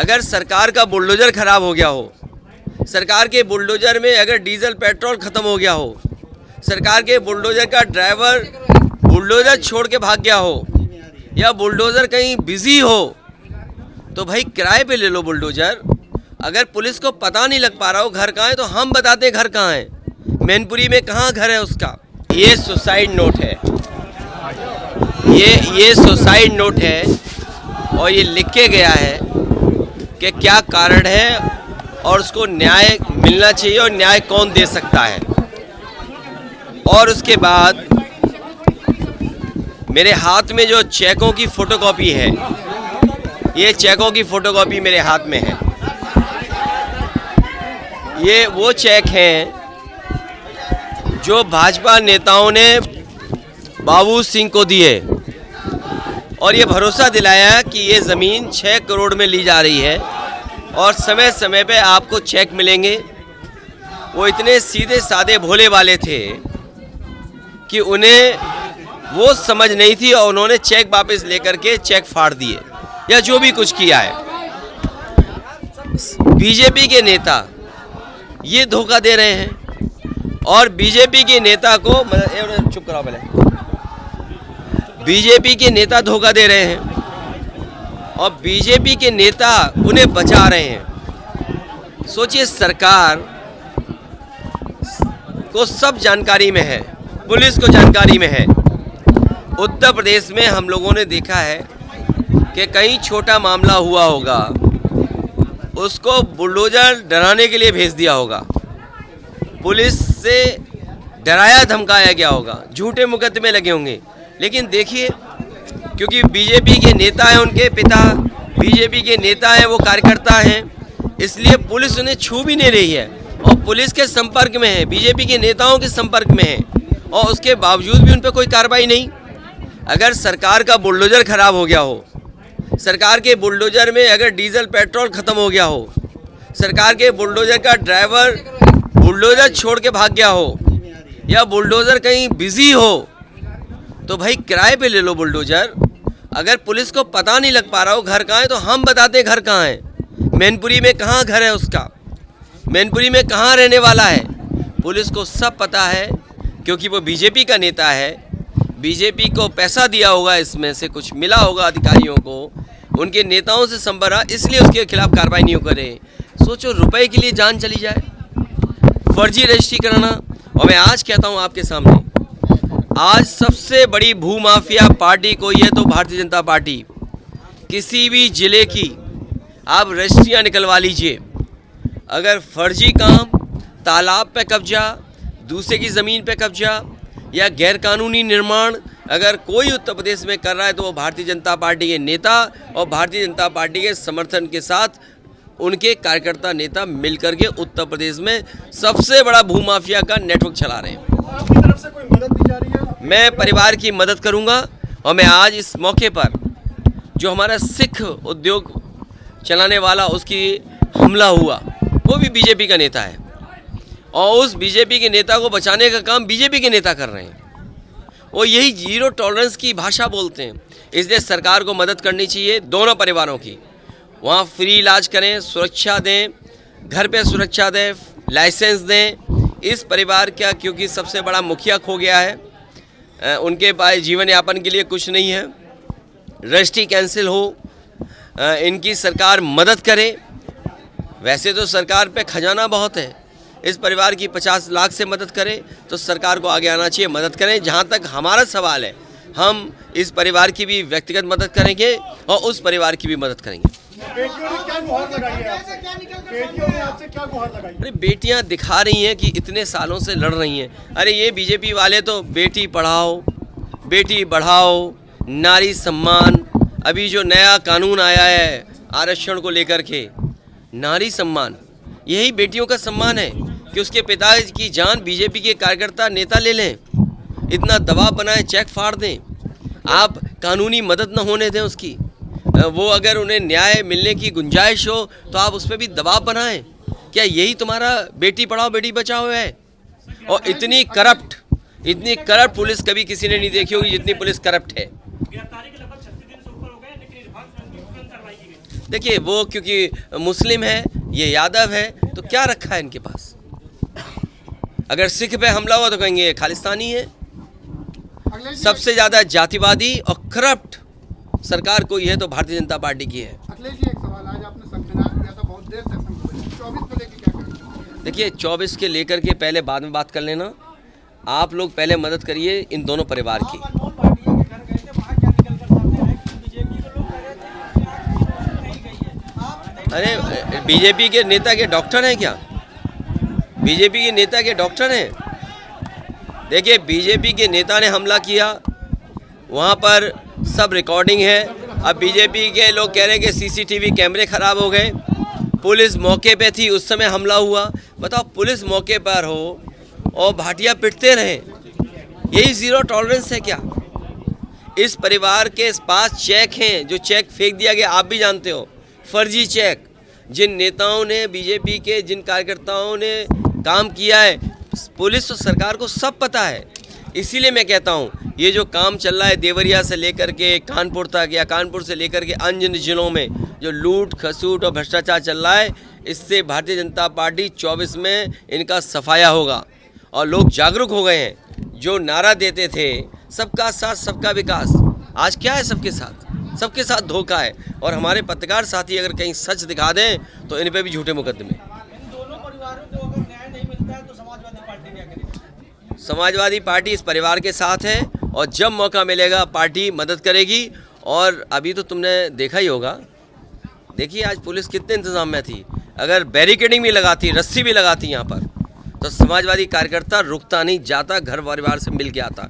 अगर सरकार का बुलडोजर खराब हो गया हो, सरकार के बुलडोजर में अगर डीजल पेट्रोल ख़त्म हो गया हो, सरकार के बुलडोजर का ड्राइवर बुलडोजर छोड़ के भाग गया हो, या बुलडोजर कहीं बिजी हो, तो भाई किराए पे ले लो बुलडोजर। अगर पुलिस को पता नहीं लग पा रहा हो घर कहाँ है, तो हम बताते हैं घर कहाँ है, मैनपुरी में कहाँ घर है उसका। ये सुसाइड नोट है, ये सुसाइड नोट है, और ये लिख के गया है कि क्या कारण है और उसको न्याय मिलना चाहिए और न्याय कौन दे सकता है। और उसके बाद मेरे हाथ में जो चेकों की फोटोकॉपी है, ये चेकों की फोटोकॉपी मेरे हाथ में है। ये वो चेक हैं जो भाजपा नेताओं ने बाबू सिंह को दिए और ये भरोसा दिलाया कि ये ज़मीन 6 करोड़ में ली जा रही है और समय समय पे आपको चेक मिलेंगे। वो इतने सीधे साधे भोले वाले थे कि उन्हें वो समझ नहीं थी और उन्होंने चेक वापस लेकर के चेक फाड़ दिए या जो भी कुछ किया है। बीजेपी के नेता ये धोखा दे रहे हैं और बीजेपी के नेता को चुप कराओ पहले, बीजेपी के नेता धोखा दे रहे हैं और बीजेपी के नेता उन्हें बचा रहे हैं। सोचिए, सरकार को सब जानकारी में है, पुलिस को जानकारी में है। उत्तर प्रदेश में हम लोगों ने देखा है कि कहीं छोटा मामला हुआ होगा, उसको बुलडोजर डराने के लिए भेज दिया होगा, पुलिस से डराया धमकाया गया होगा, झूठे मुकदमे लगे होंगे। लेकिन देखिए, क्योंकि बीजेपी के नेता हैं, उनके पिता बीजेपी के नेता हैं, वो कार्यकर्ता हैं, इसलिए पुलिस उन्हें छू भी नहीं रही है और पुलिस के संपर्क में है, बीजेपी के नेताओं के संपर्क में है, और उसके बावजूद भी उन पर कोई कार्रवाई नहीं। अगर सरकार का बुलडोजर खराब हो गया हो, सरकार के बुलडोजर में अगर डीजल पेट्रोल ख़त्म हो गया हो, सरकार के बुलडोजर का ड्राइवर बुलडोजर छोड़ के भाग गया हो, या बुलडोजर कहीं बिजी हो, तो भाई किराए पे ले लो बुलडोजर। अगर पुलिस को पता नहीं लग पा रहा हो घर कहाँ है, तो हम बताते हैं घर कहाँ है, मैनपुरी में कहाँ घर है उसका, मैनपुरी में कहाँ रहने वाला है। पुलिस को सब पता है क्योंकि वो बीजेपी का नेता है, बीजेपी को पैसा दिया होगा, इसमें से कुछ मिला होगा अधिकारियों को, उनके नेताओं से संपर्क, इसलिए उसके खिलाफ कार्रवाई नहीं करे। सोचो, रुपए के लिए जान चली जाए, फर्जी रजिस्ट्री कराना। और मैं आज कहता हूँ आपके सामने, आज सबसे बड़ी भूमाफिया पार्टी कोई है तो भारतीय जनता पार्टी। किसी भी ज़िले की आप रजिस्ट्रियाँ निकलवा लीजिए, अगर फर्जी काम, तालाब पे कब्जा, दूसरे की ज़मीन पे कब्जा या गैरकानूनी निर्माण अगर कोई उत्तर प्रदेश में कर रहा है, तो वो भारतीय जनता पार्टी के नेता और भारतीय जनता पार्टी के समर्थन के साथ उनके कार्यकर्ता नेता मिलकर के उत्तर प्रदेश में सबसे बड़ा भूमाफिया का नेटवर्क चला रहे हैं। आपकी तरफ से कोई मदद दी जा रही है? मैं परिवार की मदद करूंगा और मैं आज इस मौके पर जो हमारा सिख उद्योग चलाने वाला उसकी हमला हुआ, वो भी बीजेपी का नेता है और उस बीजेपी के नेता को बचाने का काम बीजेपी के नेता कर रहे हैं। वो यही जीरो टॉलरेंस की भाषा बोलते हैं, इसलिए सरकार को मदद करनी चाहिए दोनों परिवारों की। वहाँ फ्री इलाज करें, सुरक्षा दें, घर पे सुरक्षा दें, लाइसेंस दें। इस परिवार का क्योंकि सबसे बड़ा मुखिया खो गया है, उनके पास जीवन यापन के लिए कुछ नहीं है, रजिस्ट्री कैंसिल हो, इनकी सरकार मदद करे। वैसे तो सरकार पे खजाना बहुत है, इस परिवार की 50 लाख से मदद करें तो सरकार को आगे आना चाहिए, मदद करें। जहाँ तक हमारा सवाल है, हम इस परिवार की भी व्यक्तिगत मदद करेंगे और उस परिवार की भी मदद करेंगे। बेटियों ने क्या गुहार लगाई है आपसे? बेटियों ने आपसे क्या गुहार लगाई? अरे बेटियां दिखा रही हैं कि इतने सालों से लड़ रही हैं। अरे ये बीजेपी वाले तो बेटी पढ़ाओ, बेटी बढ़ाओ, नारी सम्मान, अभी जो नया कानून आया है आरक्षण को लेकर के, नारी सम्मान, यही बेटियों का सम्मान है कि उसके पिता की जान बीजेपी के कार्यकर्ता नेता ले लें, इतना दबाव बनाएं, चेक फाड़ दें, आप कानूनी मदद न होने दें उसकी, वो अगर उन्हें न्याय मिलने की गुंजाइश हो तो आप उस पर भी दबाव बनाएं। क्या यही तुम्हारा बेटी पढ़ाओ बेटी बचाओ है? और इतनी करप्ट पुलिस कभी किसी ने नहीं देखी होगी जितनी पुलिस करप्ट है। देखिए वो क्योंकि मुस्लिम है, ये यादव है, तो क्या रखा है इनके पास? अगर सिख पे हमला हुआ तो कहेंगे ये खालिस्तानी है। सबसे ज़्यादा जातिवादी और करप्ट सरकार कोई है तो भारतीय जनता पार्टी की है। अखिलेश जी, एक सवाल, आज आपने संविधान किया था, बहुत देर तक 24 को लेकर क्या करेंगे? देखिए 24 के लेकर के पहले बाद में बात कर लेना। आप लोग पहले मदद करिए इन दोनों परिवार की। अरे बीजेपी के नेता के डॉक्टर हैं क्या? बीजेपी के नेता के डॉक्टर हैं? देखिए बीजेपी के नेता ने हमला किया, वहाँ पर सब रिकॉर्डिंग है। अब बीजेपी के लोग कह रहे हैं कि सीसीटीवी कैमरे खराब हो गए, पुलिस मौके पे थी उस समय हमला हुआ। बताओ, पुलिस मौके पर हो और भाटिया पिटते रहे, यही ज़ीरो टॉलरेंस है क्या? इस परिवार के पास चेक हैं, जो चेक फेंक दिया गया, आप भी जानते हो, फर्जी चेक। जिन नेताओं ने, बीजेपी के जिन कार्यकर्ताओं ने काम किया है, पुलिस और सरकार को सब पता है। इसीलिए मैं कहता हूँ ये जो काम चल रहा है देवरिया से लेकर के कानपुर तक, या कानपुर से लेकर के अन्य जिलों में जो लूट खसूट और भ्रष्टाचार चल रहा है, इससे भारतीय जनता पार्टी 24 में इनका सफाया होगा। और लोग जागरूक हो गए हैं। जो नारा देते थे सबका साथ सबका विकास, आज क्या है? सबके साथ धोखा है। और हमारे पत्रकार साथी अगर कहीं सच दिखा दें तो इन पे भी झूठे मुकदमे। दोनों परिवारों को अगर न्याय नहीं मिलता है तो समाजवादी पार्टी क्या करेगी? समाजवादी पार्टी इस परिवार के साथ है और जब मौका मिलेगा पार्टी मदद करेगी। और अभी तो तुमने देखा ही होगा, देखिए आज पुलिस कितने इंतजाम में थी। अगर बैरिकेडिंग भी लगाती, रस्सी भी लगाती यहाँ पर, तो समाजवादी कार्यकर्ता रुकता नहीं, जाता, घर परिवार से मिल के आता।